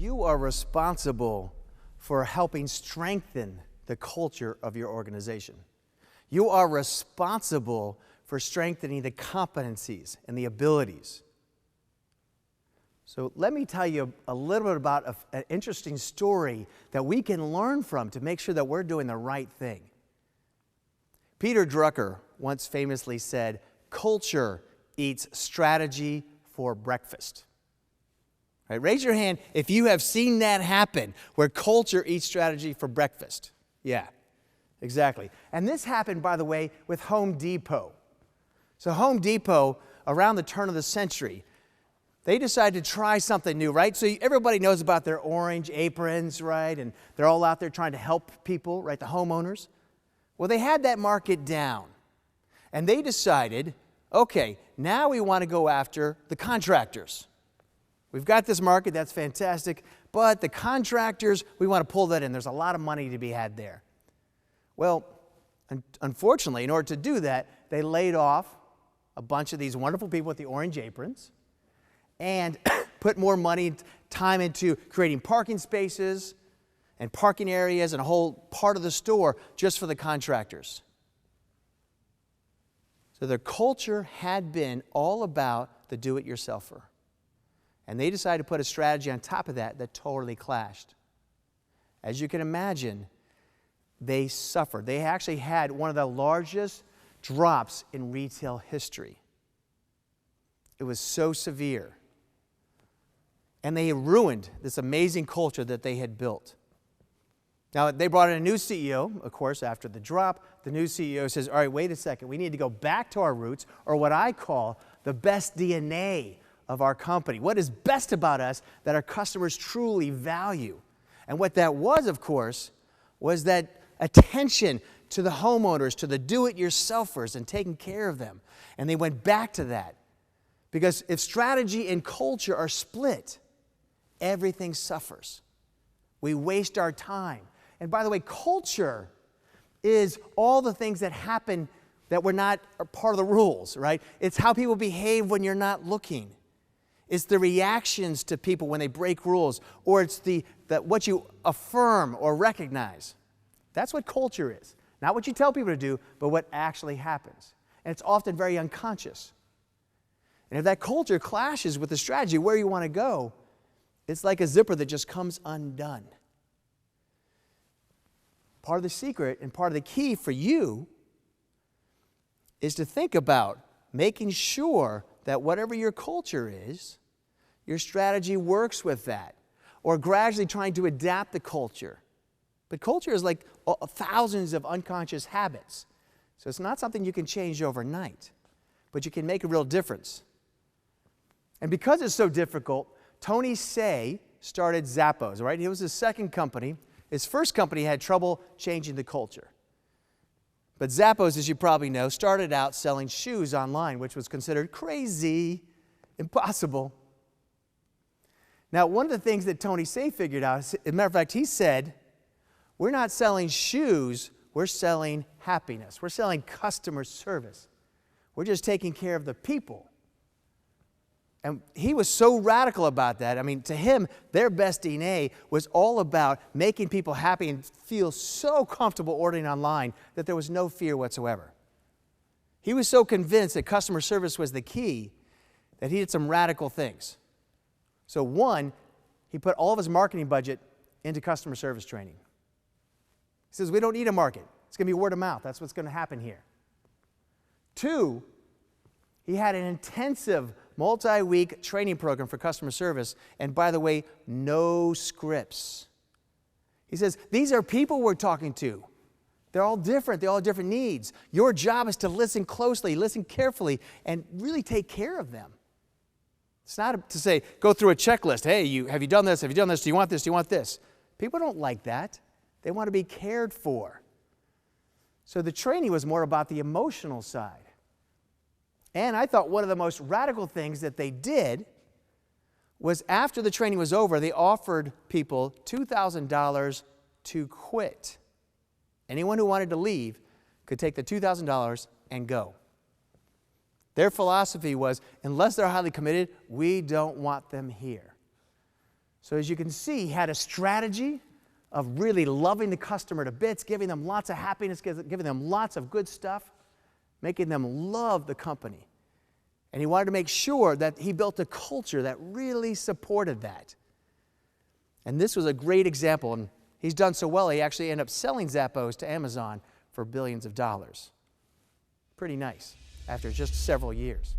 You are responsible for helping strengthen the culture of your organization. You are responsible for strengthening the competencies and the abilities. So let me tell you a little bit about an interesting story that we can learn from to make sure that we're doing the right thing. Peter Drucker once famously said, "Culture eats strategy for breakfast." Right, raise your hand if you have seen that happen, where culture eats strategy for breakfast. Yeah, exactly. And this happened, by the way, with Home Depot. So Home Depot, around the turn of the century, they decided to try something new, right? So everybody knows about their orange aprons, right? And they're all out there trying to help people, right? The homeowners. Well, they had that market down. And they decided, okay, now we want to go after the contractors. We've got this market, that's fantastic, but the contractors, we want to pull that in. There's a lot of money to be had there. Well, unfortunately, in order to do that, they laid off a bunch of these wonderful people with the orange aprons and put more money, time into creating parking spaces and parking areas and a whole part of the store just for the contractors. So their culture had been all about the do-it-yourselfer. And they decided to put a strategy on top of that that totally clashed. As you can imagine, they suffered. They actually had one of the largest drops in retail history. It was so severe. And they ruined this amazing culture that they had built. Now, they brought in a new CEO, of course, after the drop. The new CEO says, all right, wait a second. We need to go back to our roots, or what I call the best DNA of our company. What is best about us that our customers truly value? And what that was, of course, was that attention to the homeowners, to the do-it-yourselfers, and taking care of them. And they went back to that. Because if strategy and culture are split, everything suffers. We waste our time. And by the way, culture is all the things that happen that were not part of the rules, right? It's how people behave when you're not looking. It's the reactions to people when they break rules, or it's what you affirm or recognize. That's what culture is. Not what you tell people to do, but what actually happens. And it's often very unconscious. And if that culture clashes with the strategy where you want to go, it's like a zipper that just comes undone. Part of the secret and part of the key for you is to think about making sure that whatever your culture is, your strategy works with that, or gradually trying to adapt the culture. But culture is like thousands of unconscious habits. So it's not something you can change overnight, but you can make a real difference. And because it's so difficult, Tony Hsieh started Zappos, right? It was his second company. His first company had trouble changing the culture. But Zappos, as you probably know, started out selling shoes online, which was considered crazy, impossible. Now, one of the things that Tony Hsieh figured out, as a matter of fact, he said, we're not selling shoes, we're selling happiness. We're selling customer service. We're just taking care of the people. And he was so radical about that. I mean, to him, their best DNA was all about making people happy and feel so comfortable ordering online that there was no fear whatsoever. He was so convinced that customer service was the key that he did some radical things. So one, he put all of his marketing budget into customer service training. He says, we don't need a market. It's going to be word of mouth. That's what's going to happen here. Two, he had an intensive multi-week training program for customer service, and by the way, no scripts. He says, these are people we're talking to. They're all different. They all have different needs. Your job is to listen closely, listen carefully, and really take care of them. It's not to say, go through a checklist. Hey, have you done this? Have you done this? Do you want this? Do you want this? People don't like that. They want to be cared for. So the training was more about the emotional side. And I thought one of the most radical things that they did was after the training was over, they offered people $2,000 to quit. Anyone who wanted to leave could take the $2,000 and go. Their philosophy was, unless they're highly committed, we don't want them here. So as you can see, he had a strategy of really loving the customer to bits, giving them lots of happiness, giving them lots of good stuff, making them love the company. And he wanted to make sure that he built a culture that really supported that. And this was a great example. And he's done so well, he actually ended up selling Zappos to Amazon for billions of dollars. Pretty nice, after just several years.